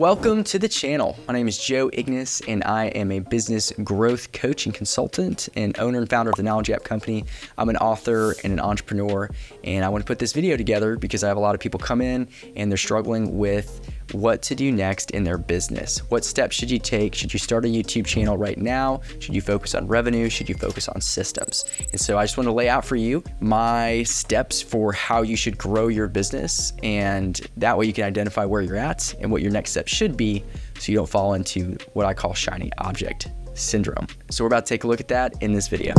Welcome to the channel. My name is Joe Ignace, and I am a business growth coach and consultant and owner and founder of the Knowledge Gap Company. I'm an author and an entrepreneur, and I want to put this video together because I have a lot of people come in and they're struggling with what to do next in their business. What steps should you take? Should you start a YouTube channel right now? Should you focus on revenue? Should you focus on systems? And so I just want to lay out for you my steps for how you should grow your business, and that way you can identify where you're at and what your next step should be so you don't fall into what I call shiny object syndrome. So we're about to take a look at that in this video.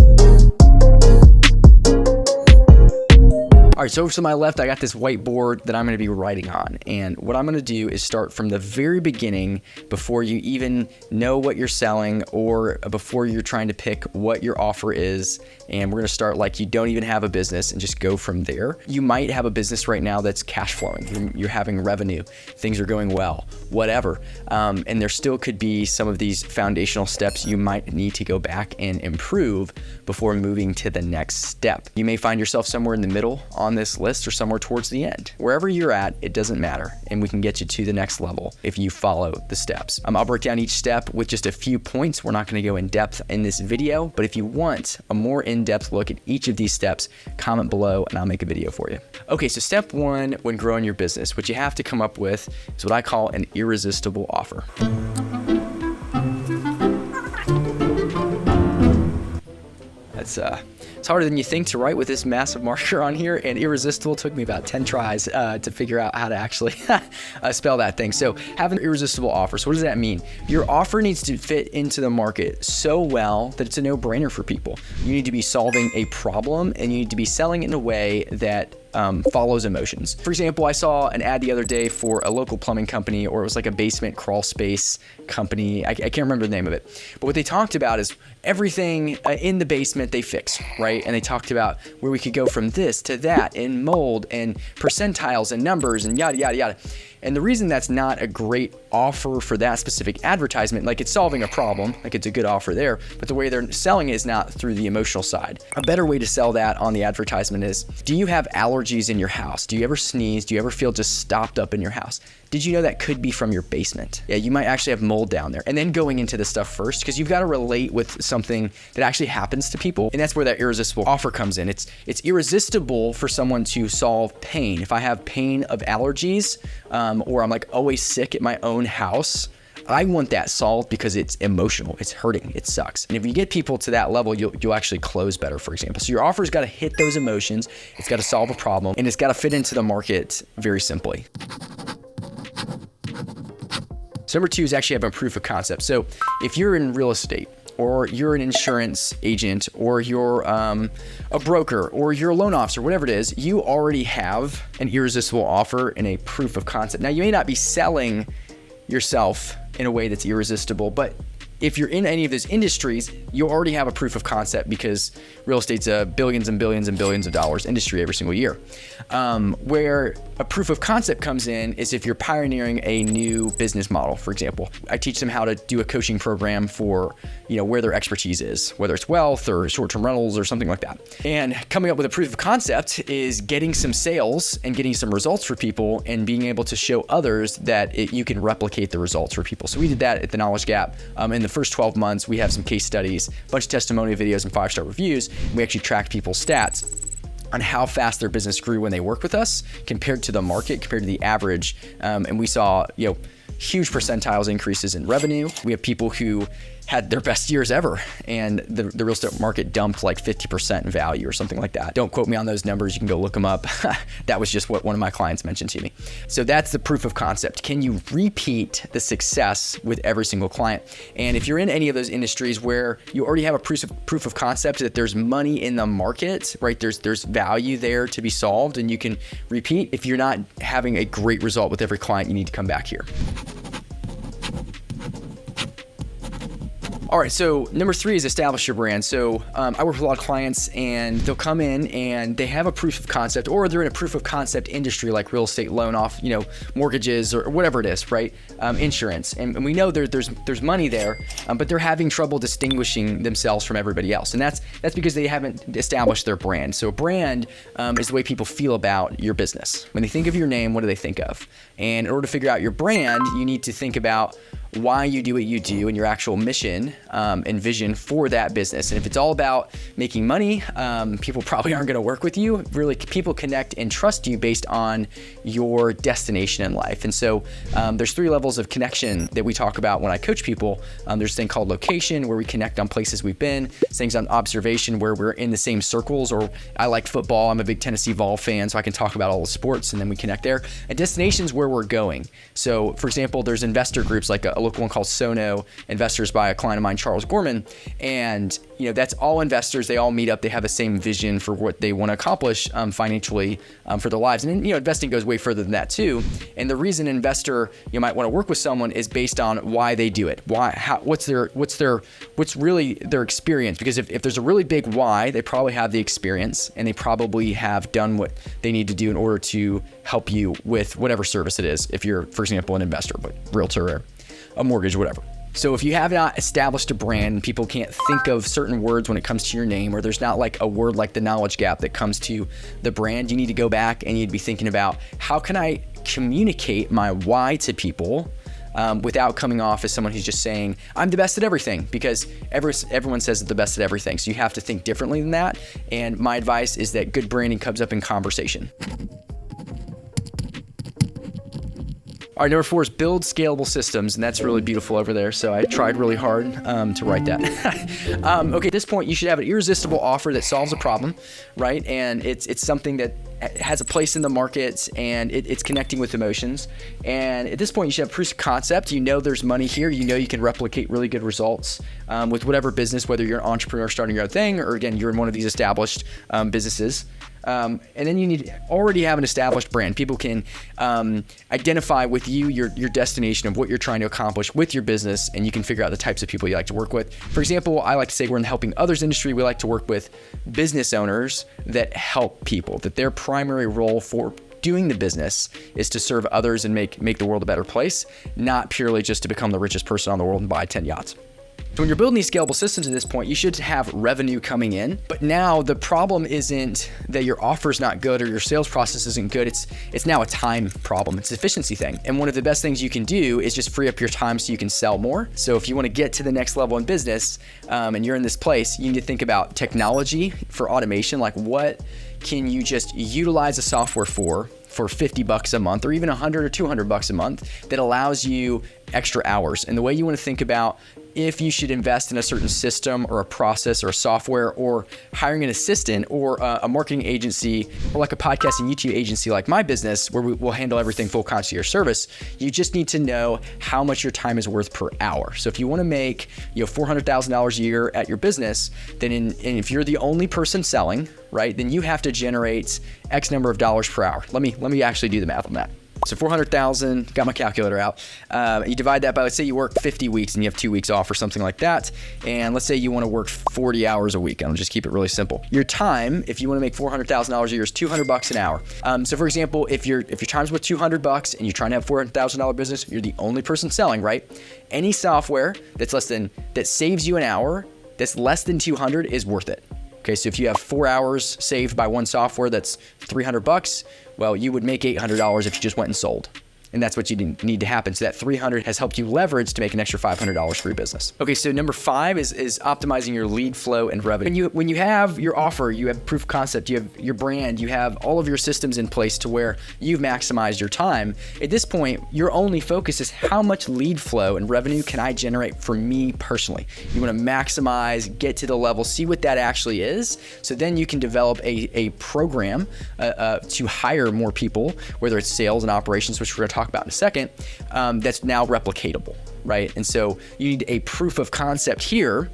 All right, so over to my left, I got this whiteboard that I'm going to be writing on. And what I'm going to do is start from the very beginning before you even know what you're selling or before you're trying to pick what your offer is. And we're going to start like you don't even have a business and just go from there. You might have a business right now that's cash flowing. You're having revenue. Things are going well, whatever. And there still could be some of these foundational steps you might need to go back and improve before moving to the next step. You may find yourself somewhere in the middle on this list or somewhere towards the end. Wherever you're at, it doesn't matter, and we can get you to the next level if you follow the steps. I'll break down each step with just a few points. We're not going to go in depth in this video, but if you want a more in-depth look at each of these steps, comment below and I'll make a video for you. Okay, so step one when growing your business, what you have to come up with is what I call an irresistible offer. It's harder than you think to write with this massive marker on here, and irresistible took me about 10 tries to figure out how to actually spell that thing. So have an irresistible offer. So what does that mean? Your offer needs to fit into the market so well that it's a no-brainer for people. You need to be solving a problem, and you need to be selling it in a way that follows emotions. For example, I saw an ad the other day for a local plumbing company, or it was like a basement crawl space company. I can't remember the name of it. But what they talked about is everything in the basement they fix, right? And they talked about where we could go from this to that in mold and percentiles and numbers and yada, yada, yada. And the reason that's not a great offer for that specific advertisement, like it's solving a problem, like it's a good offer there, but the way they're selling it is not through the emotional side. A better way to sell that on the advertisement is, do you have allergies in your house? Do you ever sneeze? Do you ever feel just stopped up in your house? Did you know that could be from your basement? Yeah, you might actually have mold down there. And then going into the stuff first, because you've got to relate with something that actually happens to people. And that's where that irresistible offer comes in. It's irresistible for someone to solve pain. If I have pain of allergies, or I'm like always sick at my own house, I want that solved because it's emotional, it's hurting, it sucks. And if you get people to that level, you'll actually close better, for example. So your offer's got to hit those emotions, it's got to solve a problem, and it's got to fit into the market very simply. So number two is actually have a proof of concept. So if you're in real estate, or you're an insurance agent, or you're a broker, or you're a loan officer, whatever it is, you already have an irresistible offer and a proof of concept. Now, you may not be selling yourself in a way that's irresistible, but if you're in any of those industries, you already have a proof of concept because real estate's a billions and billions and billions of dollars industry every single year. Where a proof of concept comes in is if you're pioneering a new business model. For example, I teach them how to do a coaching program for, where their expertise is, whether it's wealth or short-term rentals or something like that. And coming up with a proof of concept is getting some sales and getting some results for people and being able to show others that you can replicate the results for people. So we did that at the Knowledge Gap. In the first 12 months, we have some case studies, a bunch of testimonial videos and 5-star reviews. We actually tracked people's stats on how fast their business grew when they worked with us compared to the market, compared to the average. And we saw, huge percentiles increases in revenue. We have people who had their best years ever, and the real estate market dumped like 50% in value or something like that. Don't quote me on those numbers. You can go look them up. That was just what one of my clients mentioned to me. So that's the proof of concept. Can you repeat the success with every single client? And if you're in any of those industries where you already have a proof of concept that there's money in the market, right? There's value there to be solved, and you can repeat. If you're not having a great result with every client, you need to come back here. All right, so number 3 is establish your brand. So I work with a lot of clients and they'll come in and they have a proof of concept, or they're in a proof of concept industry like real estate loan off, mortgages or whatever it is, right? Insurance. And we know there's money there, but they're having trouble distinguishing themselves from everybody else. And that's because they haven't established their brand. So a brand is the way people feel about your business. When they think of your name, what do they think of? And in order to figure out your brand, you need to think about why you do what you do and your actual mission and vision for that business. And if it's all about making money, people probably aren't going to work with you. Really, people connect and trust you based on your destination in life. And so there's 3 levels of connection that we talk about when I coach people. There's a thing called location, where we connect on places we've been. There's things on observation, where we're in the same circles, or I like football. I'm a big Tennessee Vol fan, so I can talk about all the sports and then we connect there. And destinations, where we're going. So for example, there's investor groups like a local one called Sono Investors by a client of mine, Charles Gorman. And that's all investors. They all meet up. They have the same vision for what they want to accomplish financially for their lives. And investing goes way further than that too. And the reason an investor might want to work with someone is based on why they do it. What's really their experience? Because if there's a really big why, they probably have the experience and they probably have done what they need to do in order to help you with whatever service it is. If you're, for example, an investor, but realtor or a mortgage, whatever. So if you have not established a brand, people can't think of certain words when it comes to your name, or there's not like a word like the knowledge gap that comes to the brand, you need to go back and you'd be thinking about, how can I communicate my why to people without coming off as someone who's just saying, I'm the best at everything, because everyone says they're the best at everything. So you have to think differently than that. And my advice is that good branding comes up in conversation. All right, number 4 is build scalable systems, and that's really beautiful over there. So I tried really hard to write that. Okay, at this point, you should have an irresistible offer that solves a problem, right? And it's something that has a place in the market, and it's connecting with emotions. And at this point, you should have proof of concept. There's money here. You can replicate really good results with whatever business, whether you're an entrepreneur starting your own thing, or again, you're in one of these established businesses. And then you need to already have an established brand. People can identify with you, your destination of what you're trying to accomplish with your business, and you can figure out the types of people you like to work with. For example, I like to say we're in the helping others industry. We like to work with business owners that help people, that their primary role for doing the business is to serve others and make the world a better place, not purely just to become the richest person on the world and buy 10 yachts. So when you're building these scalable systems at this point, you should have revenue coming in. But now the problem isn't that your offer is not good or your sales process isn't good. It's now a time problem. It's an efficiency thing. And one of the best things you can do is just free up your time so you can sell more. So if you want to get to the next level in business and you're in this place, you need to think about technology for automation. Like, what can you just utilize a software for $50 a month, or even $100 or $200 a month, that allows you extra hours? And the way you want to think about if you should invest in a certain system or a process or a software, or hiring an assistant or a marketing agency, or like a podcast and YouTube agency like my business, where we will handle everything full concierge service, you just need to know how much your time is worth per hour. So if you want to make $400,000 a year at your business, then and if you're the only person selling, right, then you have to generate X number of dollars per hour. Let me actually do the math on that. So 400,000, got my calculator out. You divide that by, let's say you work 50 weeks and you have 2 weeks off or something like that. And let's say you want to work 40 hours a week. I'll just keep it really simple. Your time, if you want to make $400,000 a year, is $200 an hour. So for example, if your time's worth $200 and you're trying to have $400,000 business, you're the only person selling, right? Any software that saves you an hour, that's less than 200 is worth it. Okay, so if you have 4 hours saved by one software that's $300, well, you would make $800 if you just went and sold. And that's what you need to happen. So that $300 has helped you leverage to make an extra $500 for your business. Okay, so number 5 is optimizing your lead flow and revenue. When you have your offer, you have proof of concept, you have your brand, you have all of your systems in place to where you've maximized your time. At this point, your only focus is how much lead flow and revenue can I generate for me personally. You want to maximize, get to the level, see what that actually is. So then you can develop a program to hire more people, whether it's sales and operations, which we're going to talk about in a second, that's now replicatable, right? And so you need a proof of concept here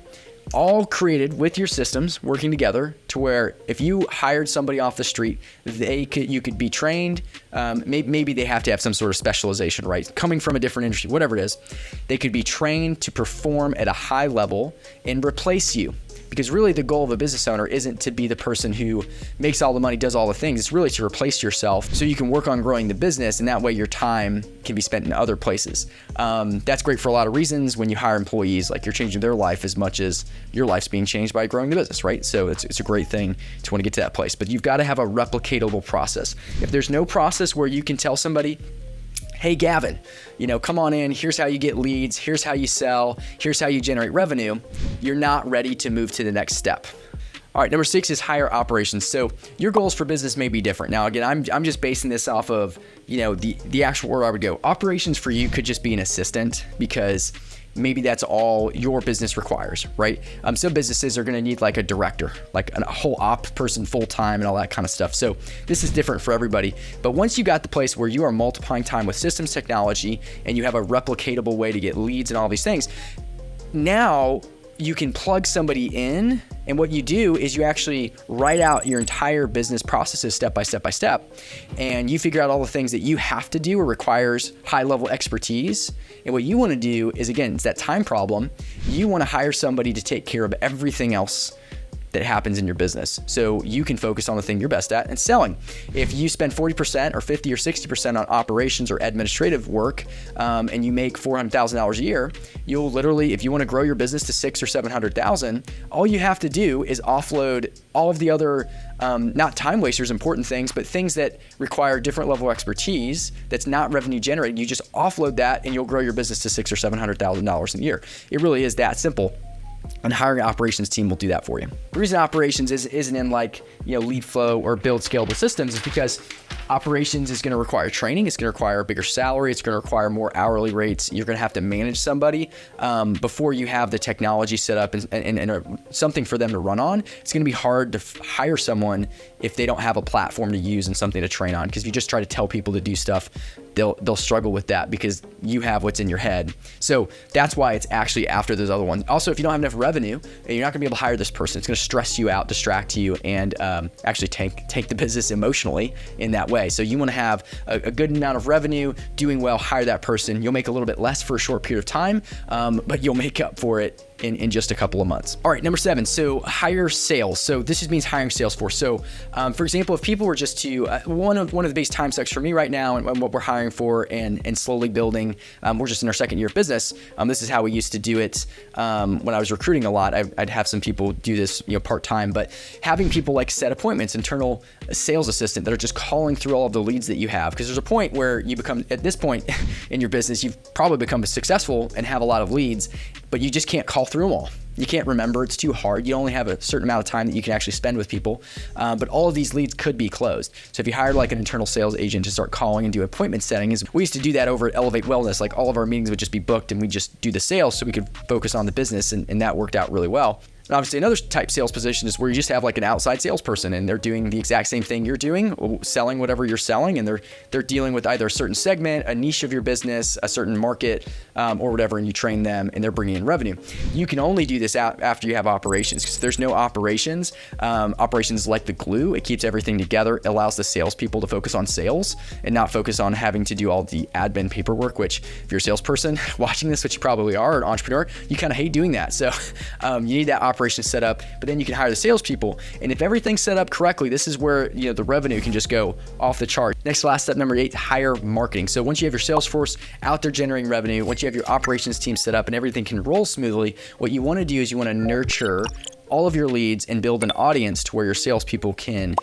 all created with your systems working together to where if you hired somebody off the street, you could be trained. Maybe they have to have some sort of specialization, right? Coming from a different industry, whatever it is, they could be trained to perform at a high level and replace you. Because really the goal of a business owner isn't to be the person who makes all the money, does all the things. It's really to replace yourself so you can work on growing the business, and that way your time can be spent in other places. That's great for a lot of reasons. When you hire employees, like you're changing their life as much as your life's being changed by growing the business, right? So it's a great thing to want to get to that place. But you've got to have a replicatable process. If there's no process where you can tell somebody, hey, Gavin, come on in. Here's how you get leads. Here's how you sell. Here's how you generate revenue. You're not ready to move to the next step. All right, number 6 is higher operations. So your goals for business may be different. Now, again, I'm just basing this off of, the actual where I would go. Operations for you could just be an assistant because maybe that's all your business requires, right? Some businesses are going to need like a director, like a whole op person full-time and all that kind of stuff. So this is different for everybody. But once you got the place where you are multiplying time with systems technology and you have a replicatable way to get leads and all these things, now you can plug somebody in, and what you do is you actually write out your entire business processes step by step by step, and you figure out all the things that you have to do or requires high level expertise. And what you want to do is, again, it's that time problem. You want to hire somebody to take care of everything else that happens in your business, so you can focus on the thing you're best at and selling. If you spend 40% or 50 or 60% on operations or administrative work, and you make $400,000 a year, you'll literally, if you want to grow your business to 600,000 or 700,000, all you have to do is offload all of the other, not time wasters, important things, but things that require different level of expertise that's not revenue generating. You just offload that and you'll grow your business to $600,000 or $700,000 a year. It really is that simple. And hiring an operations team will do that for you. The reason operations isn't in lead flow or build scalable systems is because operations is going to require training. It's going to require a bigger salary. It's going to require more hourly rates. You're going to have to manage somebody before you have the technology set up and something for them to run on. It's going to be hard to hire someone if they don't have a platform to use and something to train on. Because if you just try to tell people to do stuff, they'll struggle with that because you have what's in your head. So that's why it's actually after those other ones. Also, if you don't have enough revenue, you're not going to be able to hire this person. It's going to stress you out, distract you, and actually take the business emotionally in that way. So you want to have a good amount of revenue, doing well, hire that person. You'll make a little bit less for a short period of time, but you'll make up for it in just a couple of months. All right, number 7, so hire sales. So this just means hiring sales force. So for example, if people were just to, one of the biggest time sucks for me right now and what we're hiring for and slowly building, we're just in our second year of business. This is how we used to do it when I was recruiting a lot. I'd have some people do this part-time, but having people like set appointments, internal sales assistant that are just calling through all of the leads that you have. Because there's a point where you become, at this point in your business, you've probably become successful and have a lot of leads, but you just can't call through them all. You can't remember. It's too hard. You only have a certain amount of time that you can actually spend with people. But all of these leads could be closed. So if you hired like an internal sales agent to start calling and do appointment settings, we used to do that over at Elevate Wellness. Like all of our meetings would just be booked and we just do the sales so we could focus on the business, and that worked out really well. And obviously another type sales position is where you just have like an outside salesperson and they're doing the exact same thing you're doing, selling whatever you're selling, and they're dealing with either a certain segment, a niche of your business, a certain market, or whatever, and you train them and they're bringing in revenue. You can only do this out after you have operations, because if there's no operations, operations like the glue. It keeps everything together, allows the salespeople to focus on sales and not focus on having to do all the admin paperwork, which if you're a salesperson watching this, which you probably are, or an entrepreneur, you kind of hate doing that. So you need that operations set up, but then you can hire the salespeople. And if everything's set up correctly, this is where the revenue can just go off the chart. Next to last step, number 8, hire marketing. So once you have your sales force out there generating revenue, once you have your operations team set up and everything can roll smoothly, what you want to do is you want to nurture all of your leads and build an audience to where your salespeople can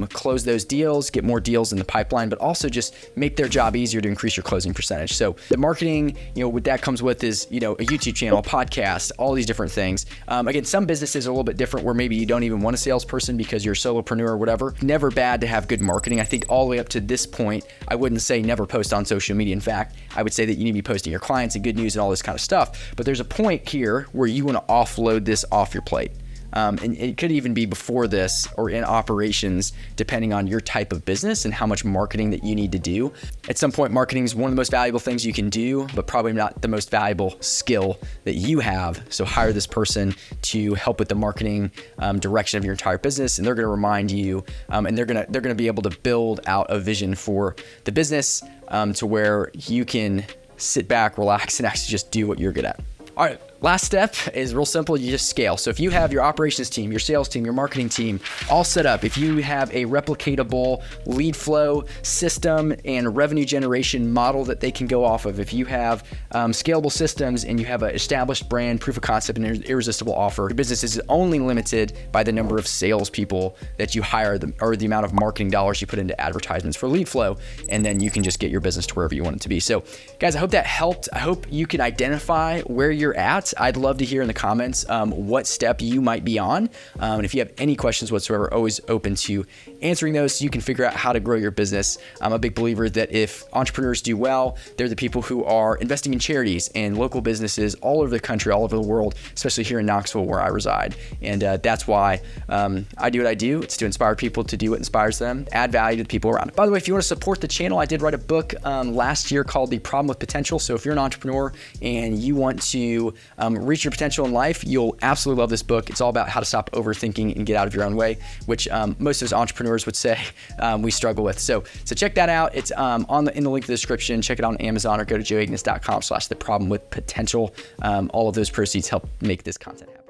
close those deals, get more deals in the pipeline, but also just make their job easier to increase your closing percentage. So the marketing, what that comes with is, a YouTube channel, a podcast, all these different things. Again, some businesses are a little bit different where maybe you don't even want a salesperson because you're a solopreneur or whatever. Never bad to have good marketing. I think all the way up to this point, I wouldn't say never post on social media. In fact, I would say that you need to be posting your clients and good news and all this kind of stuff. But there's a point here where you want to offload this off your plate. and it could even be before this or in operations, depending on your type of business and how much marketing that you need to do. At some point, marketing is one of the most valuable things you can do, but probably not the most valuable skill that you have. So hire this person to help with the marketing direction of your entire business, and they're going to remind you, and they're going to be able to build out a vision for the business to where you can sit back, relax, and actually just do what you're good at. All right, last step is real simple. You just scale. So if you have your operations team, your sales team, your marketing team all set up, if you have a replicatable lead flow system and revenue generation model that they can go off of, if you have scalable systems and you have an established brand, proof of concept, and an irresistible offer, your business is only limited by the number of salespeople that you hire or the amount of marketing dollars you put into advertisements for lead flow, and then you can just get your business to wherever you want it to be. So guys, I hope that helped. I hope you can identify where you're at. I'd love to hear in the comments what step you might be on. And if you have any questions whatsoever, always open to answering those so you can figure out how to grow your business. I'm a big believer that if entrepreneurs do well, they're the people who are investing in charities and local businesses all over the country, all over the world, especially here in Knoxville where I reside. And that's why I do what I do. It's to inspire people to do what inspires them, add value to the people around. By the way, if you want to support the channel, I did write a book last year called The Problem with Potential. So if you're an entrepreneur and you want to reach your potential in life, you'll absolutely love this book. It's all about how to stop overthinking and get out of your own way, which most of us entrepreneurs would say we struggle with. So check that out. It's in the link in the description. Check it out on Amazon or go to joeignace.com/theproblemwithpotential. All of those proceeds help make this content happen.